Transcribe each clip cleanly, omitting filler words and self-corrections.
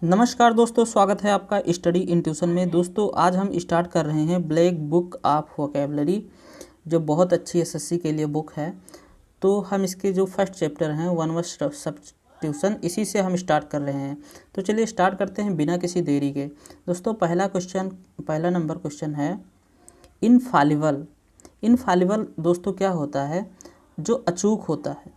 नमस्कार दोस्तों, स्वागत है आपका स्टडी इन ट्यूशन में। दोस्तों आज हम स्टार्ट कर रहे हैं ब्लैक बुक ऑफ वोकैबलरी, जो बहुत अच्छी एसएससी के लिए बुक है। तो हम इसके जो फर्स्ट चैप्टर हैं वन वर्ड सब्स्टिट्यूशन, इसी से हम स्टार्ट कर रहे हैं। तो चलिए स्टार्ट करते हैं बिना किसी देरी के। दोस्तों पहला नंबर क्वेश्चन है इनफालिबल। इनफालिबल दोस्तों क्या होता है? जो अचूक होता है,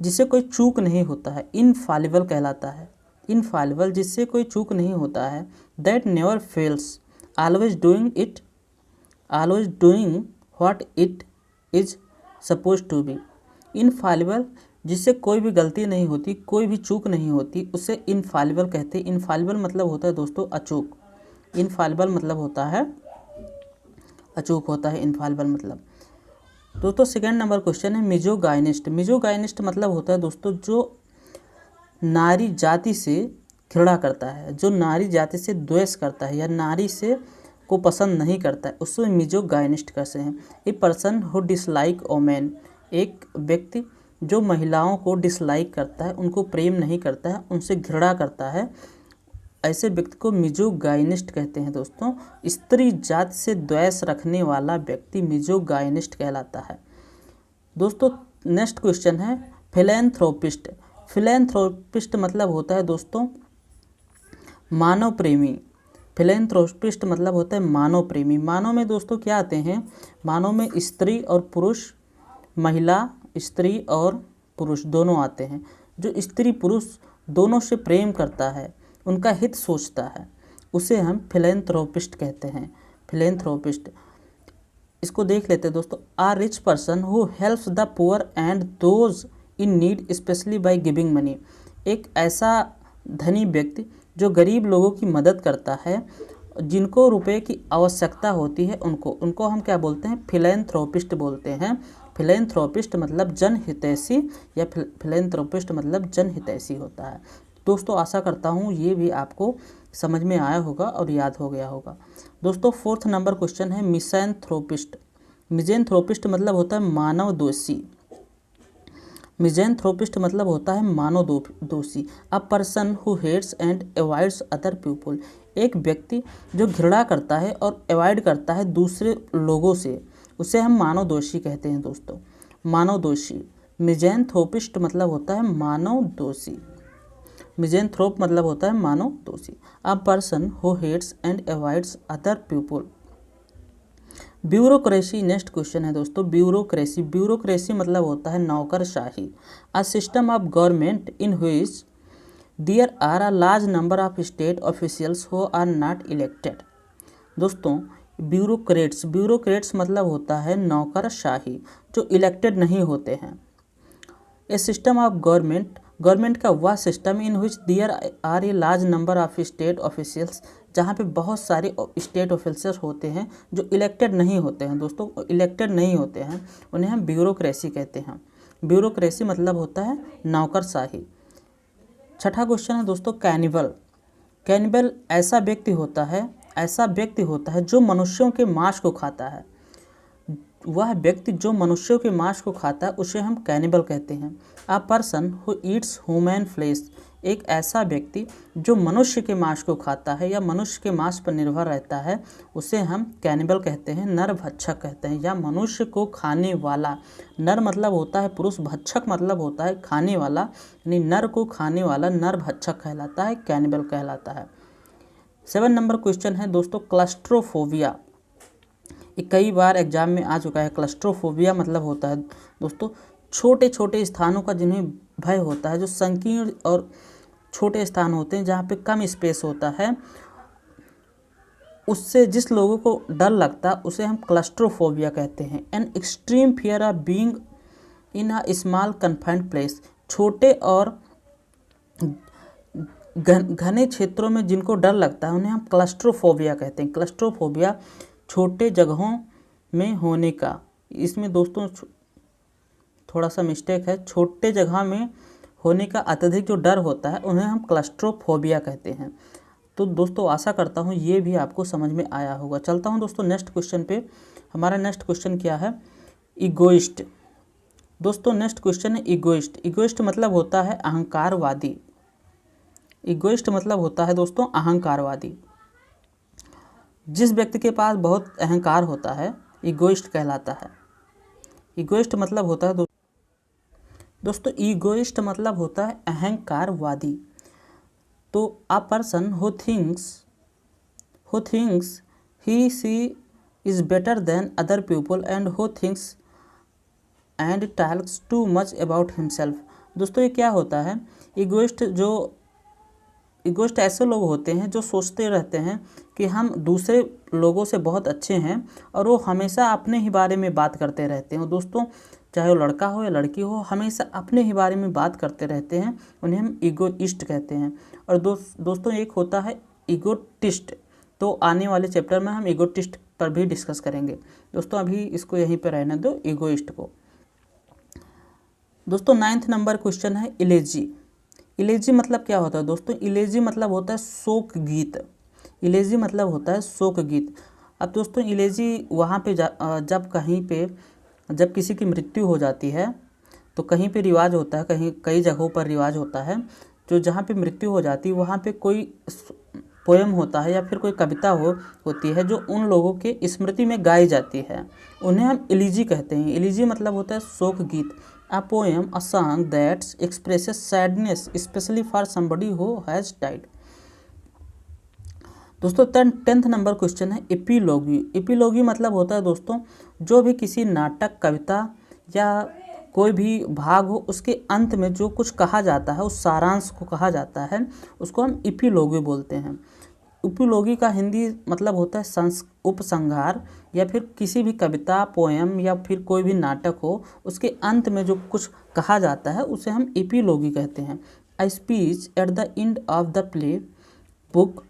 जिसे कोई चूक नहीं होता है, इनफालिबल कहलाता है। इनफालिबल जिससे कोई चूक नहीं होता है। That never fails, always doing what it is suppose to be. Infallible जिससे कोई भी गलती नहीं होती, कोई भी चूक नहीं होती, उसे इनफालिबल कहते हैं। इनफालिबल मतलब होता है दोस्तों अचूक। इनफालिबल मतलब होता है अचूक होता है इनफालिबल मतलब। दोस्तों सेकंड नंबर क्वेश्चन है मिजोगाइनिस्ट। मिजोगाइनिस्ट मतलब होता है दोस्तों जो नारी जाति से घृणा करता है, जो नारी जाति से द्वेष करता है या नारी से को पसंद नहीं करता है, उसको मिजोगाइनिस्ट कहते हैं। A person who dislike women, एक व्यक्ति जो महिलाओं को डिसलाइक करता है, उनको प्रेम नहीं करता है, उनसे घृणा करता है, ऐसे व्यक्ति को मिजोगाइनिस्ट कहते हैं। दोस्तों स्त्री जाति से द्वेष रखने वाला व्यक्ति मिजोगाइनिस्ट कहलाता है। दोस्तों नेक्स्ट क्वेश्चन है फिलैंथ्रोपिस्ट। फिलैंथ्रोपिस्ट मतलब होता है दोस्तों मानव प्रेमी। फिलैंथ्रोपिस्ट मतलब होता है मानव प्रेमी। मानव में दोस्तों क्या आते हैं? मानव में स्त्री और पुरुष, महिला, स्त्री और पुरुष दोनों आते हैं। जो स्त्री पुरुष दोनों से प्रेम करता है, उनका हित सोचता है, उसे हम फिलैंथ्रोपिस्ट कहते हैं। फिलैंथ्रोपिस्ट इसको देख लेते हैं दोस्तों। A rich person who helps the poor and those in need specially by giving money. एक ऐसा धनी व्यक्ति जो गरीब लोगों की मदद करता है, जिनको रुपए की आवश्यकता होती है, उनको हम क्या बोलते हैं? फिलैंथ्रोपिस्ट बोलते हैं। फिलैंथ्रोपिस्ट मतलब जनहितैषी, या फिलैंथ्रोपिस्ट मतलब जनहितैषी होता है। दोस्तों आशा करता हूँ ये भी आपको समझ में आया होगा और याद हो गया होगा। दोस्तों फोर्थ नंबर क्वेश्चन है मिज़ैंथ्रोपिस्ट। मिज़ैंथ्रोपिस्ट मतलब होता है मानव दोषी। मिज़ैंथ्रोपिस्ट मतलब होता है मानव दोषी। A person who hates and avoids other people, एक व्यक्ति जो घृणा करता है और अवॉइड करता है दूसरे लोगों से, उसे हम मानव दोषी कहते हैं। दोस्तों मानव दोषी। मिज़ैंथ्रोपिस्ट मतलब होता है मानव दोषी। मिज़ैंथ्रोप मतलब होता है मानव दोषी। A person who hates and avoids other people. Bureaucracy next question है दोस्तों। ब्यूरोक्रेसी। ब्यूरोक्रेसी मतलब होता है नौकरशाही। A system of government in which there are a large number of state officials who are not elected. दोस्तों bureaucrats मतलब होता है नौकरशाही, जो इलेक्टेड नहीं होते हैं। ए सिस्टम ऑफ गवर्नमेंट का वह system in which there are a large number of state officials, जहाँ पे बहुत सारे स्टेट ऑफिसर्स होते हैं जो इलेक्टेड नहीं होते हैं। दोस्तों इलेक्टेड नहीं होते हैं, उन्हें हम ब्यूरोक्रेसी कहते हैं। ब्यूरोक्रेसी मतलब होता है नौकरशाही। छठा क्वेश्चन है दोस्तों कैनिबल। कैनिबल ऐसा व्यक्ति होता है जो मनुष्यों के मांस को खाता है। वह व्यक्ति जो मनुष्यों के मांस को खाता है उसे हम कैनिबल कहते हैं। A person who eats human flesh, एक ऐसा व्यक्ति जो मनुष्य के मांस को खाता है या मनुष्य के मांस पर निर्भर रहता है, उसे हम कैनिबल कहते हैं, नरभक्षक कहते हैं, या मनुष्य को खाने वाला। नर मतलब होता है पुरुष, भक्षक मतलब होता है खाने वाला, यानी नर को खाने वाला नरभक्षक कहलाता है, कैनिबल कहलाता है। 7 नंबर क्वेश्चन है दोस्तों क्लस्ट्रोफोबिया। ये कई बार एग्जाम में आ चुका है। क्लस्ट्रोफोबिया मतलब होता है दोस्तों छोटे छोटे स्थानों का जिन्हें भय होता है, जो संकीर्ण और छोटे स्थान होते हैं जहाँ पे कम स्पेस होता है, उससे जिस लोगों को डर लगता है उसे हम क्लस्ट्रोफोबिया कहते हैं। An extreme fear of being in a small confined place, छोटे और घने क्षेत्रों में जिनको डर लगता है उन्हें हम क्लस्ट्रोफोबिया कहते हैं। क्लस्ट्रोफोबिया छोटे जगहों में होने का, इसमें दोस्तों थोड़ा सा मिस्टेक है, छोटे जगह में होने का अत्यधिक जो डर होता है उन्हें हम क्लस्ट्रोफोबिया कहते हैं। तो दोस्तों आशा करता हूँ ये भी आपको समझ में आया होगा। चलता हूँ दोस्तों नेक्स्ट क्वेश्चन पे। हमारा नेक्स्ट क्वेश्चन क्या है? इगोइस्ट। दोस्तों नेक्स्ट क्वेश्चन है इगोइस्ट। इगोइस्ट मतलब होता है अहंकारवादी। इगोइस्ट मतलब होता है दोस्तों अहंकारवादी। जिस व्यक्ति के पास बहुत अहंकार होता है इगोइस्ट कहलाता है। इगोइस्ट मतलब होता है दोस्तों ईगोइस्ट मतलब होता है अहंकारवादी। तो a person who thinks he she is better than other people and who thinks and talks too much about himself. दोस्तों ये क्या होता है, इगोइस्ट ऐसे लोग होते हैं जो सोचते रहते हैं कि हम दूसरे लोगों से बहुत अच्छे हैं और वो हमेशा अपने ही बारे में बात करते रहते हैं। दोस्तों चाहे वो लड़का हो या लड़की हो, हमेशा अपने ही बारे में बात करते रहते हैं, उन्हें हम इगोइस्ट कहते हैं। और दोस्तों एक होता है इगोटिस्ट। तो आने वाले चैप्टर में हम इगोटिस्ट पर भी डिस्कस करेंगे। दोस्तों अभी इसको यहीं पर रहने दो इगोइस्ट को। दोस्तों 9th नंबर क्वेश्चन है इलेजी। इलेजी मतलब क्या होता है दोस्तों, इलेजी मतलब होता है शोक गीत। इलेजी मतलब होता है शोक गीत। अब दोस्तों इलेजी वहाँ पे जब किसी की मृत्यु हो जाती है तो कहीं पे रिवाज होता है, कई जगहों पर रिवाज होता है, जो जहाँ पे मृत्यु हो जाती है वहाँ पे कोई पोएम होता है या फिर कोई कविता होती है जो उन लोगों के स्मृति में गाई जाती है, उन्हें हम इलेजी कहते हैं। इलेजी मतलब होता है शोक गीत। A poem, a song that expresses sadness, especially for somebody who has died. दोस्तों 10th नंबर क्वेश्चन है एपिलॉगी। एपिलॉगी मतलब होता है दोस्तों जो भी किसी नाटक, कविता या कोई भी भाग हो उसके अंत में जो कुछ कहा जाता है, उस सारांश को कहा जाता है, उसको हम एपिलॉगी बोलते हैं। एपिलॉगी का हिंदी मतलब होता है उपसंहार, या फिर किसी भी कविता, पोएम या फिर कोई भी नाटक हो उसके अंत में जो कुछ कहा जाता है उसे हम एपिलॉगी कहते हैं। A speech at the end of the play, book,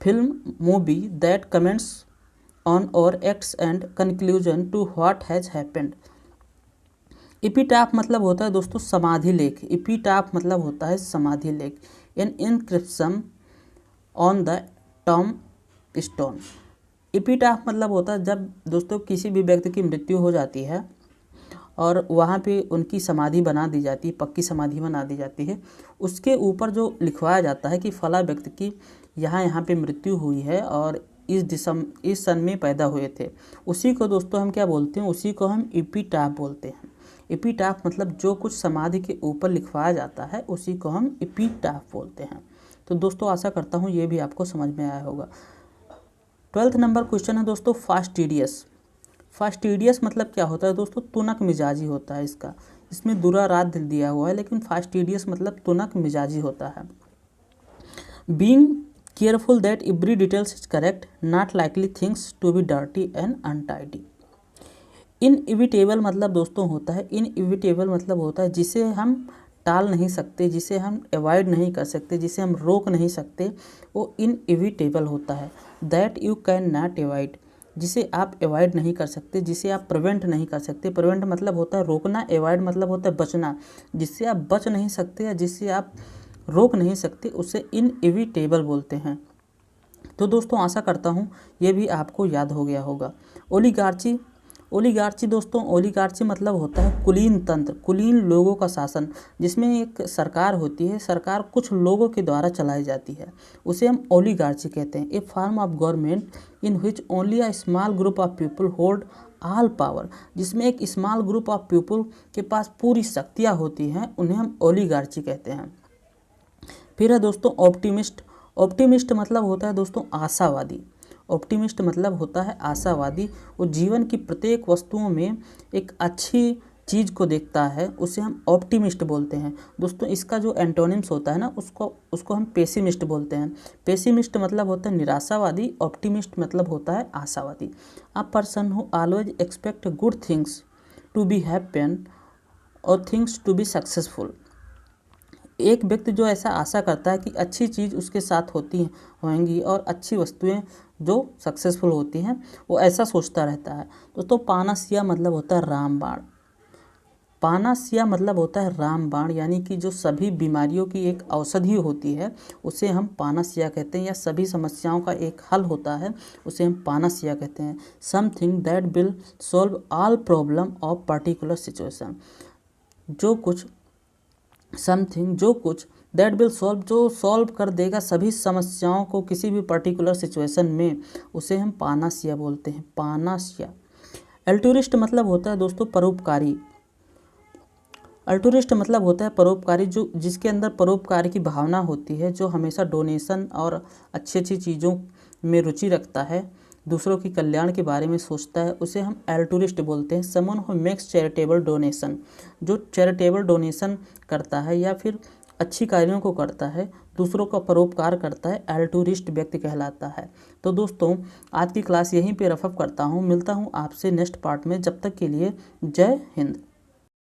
film, movie that comments on or acts and conclusion to what has happened. Epitaph मतलब होता है दोस्तों समाधि लेख। एपिटाफ मतलब होता है समाधि लेख। An inscription on the tomb stone. Epitaph मतलब होता है जब दोस्तों किसी भी व्यक्ति की मृत्यु हो जाती है और वहाँ पे उनकी समाधि बना दी जाती है, पक्की समाधि बना दी जाती है, उसके ऊपर जो लिखवाया जाता है कि फला व्यक्ति की यहाँ पे मृत्यु हुई है और इस सन में पैदा हुए थे, उसी को दोस्तों हम क्या बोलते हैं, उसी को हम एपिटाफ बोलते हैं। एपिटाफ मतलब जो कुछ समाधि के ऊपर लिखवाया जाता है उसी को हम एपिटाफ बोलते हैं। तो दोस्तों आशा करता हूँ ये भी आपको समझ में आया होगा। 12th नंबर क्वेश्चन है दोस्तों फास्टिडियस। फास्टिडियस मतलब क्या होता है दोस्तों, तुनक मिजाजी होता है इसका। इसमें दूरा रात दिल दिया हुआ है, लेकिन फास्टिडियस मतलब तुनक मिजाजी होता है। Being careful that every details is correct, not likely things to be dirty and untidy. Inevitable मतलब दोस्तों होता है, इनएविटेबल मतलब होता है जिसे हम टाल नहीं सकते, जिसे हम अवॉइड नहीं कर सकते, जिसे हम रोक नहीं सकते, वो इनएविटेबल होता है। That you can not avoid, जिसे आप अवॉइड नहीं कर सकते, जिसे आप प्रिवेंट नहीं कर सकते। प्रिवेंट मतलब होता है रोकना, अवॉइड मतलब होता है बचना। जिससे आप बच नहीं सकते या जिससे आप रोक नहीं सकते उसे इनएविटेबल बोलते हैं। तो दोस्तों आशा करता हूँ ये भी आपको याद हो गया होगा। ओलिगार्ची। ओलिगार्ची दोस्तों, ओलिगार्ची मतलब होता है कुलीन तंत्र, कुलीन लोगों का शासन, जिसमें एक सरकार होती है, सरकार कुछ लोगों के द्वारा चलाई जाती है, उसे हम ओलिगार्ची कहते हैं। A form of government in which only a small group of people hold all power, जिसमें एक स्मॉल ग्रुप ऑफ पीपल के पास पूरी शक्तियाँ होती हैं, उन्हें हम ओलिगार्ची कहते हैं। फिर है दोस्तों ऑप्टिमिस्ट। ऑप्टिमिस्ट मतलब होता है दोस्तों आशावादी। ऑप्टिमिस्ट मतलब होता है आशावादी। वो जीवन की प्रत्येक वस्तुओं में एक अच्छी चीज़ को देखता है, उसे हम ऑप्टिमिस्ट बोलते हैं। दोस्तों इसका जो एंटोनिम्स होता है ना, उसको हम पेसिमिस्ट बोलते हैं। पेसिमिस्ट मतलब होता है निराशावादी, ऑप्टिमिस्ट मतलब होता है आशावादी। A person who always expect good things to be happen और थिंग्स टू बी सक्सेसफुल। एक व्यक्ति जो ऐसा आशा करता है कि अच्छी चीज़ उसके साथ होंगी और अच्छी वस्तुएं जो सक्सेसफुल होती हैं, वो ऐसा सोचता रहता है। दोस्तों पानासिया मतलब होता है रामबाण। पानासिया मतलब होता है रामबाण, यानी कि जो सभी बीमारियों की एक औषधि होती है उसे हम पानासिया कहते हैं, या सभी समस्याओं का एक हल होता है उसे हम पानासिया कहते हैं। Something that will solve all problem of particular situation. जो कुछ दैट विल सॉल्व, जो सॉल्व कर देगा सभी समस्याओं को किसी भी पर्टिकुलर सिचुएशन में, उसे हम पानासिया बोलते हैं, पानासिया। अल्टुरिस्ट मतलब होता है दोस्तों परोपकारी। अल्टुरिस्ट मतलब होता है परोपकारी, जो जिसके अंदर परोपकार की भावना होती है, जो हमेशा डोनेशन और अच्छी अच्छी चीज़ों में रुचि रखता है, दूसरों की कल्याण के बारे में सोचता है, उसे हम अल्टुरिस्ट बोलते हैं। Someone who makes charitable donation, जो चैरिटेबल डोनेशन करता है या फिर अच्छी कार्यों को करता है, दूसरों का परोपकार करता है, अल्टुरिस्ट व्यक्ति कहलाता है। तो दोस्तों आज की क्लास यहीं पे रफ अप करता हूँ, मिलता हूँ आपसे नेक्स्ट पार्ट में, जब तक के लिए जय हिंद।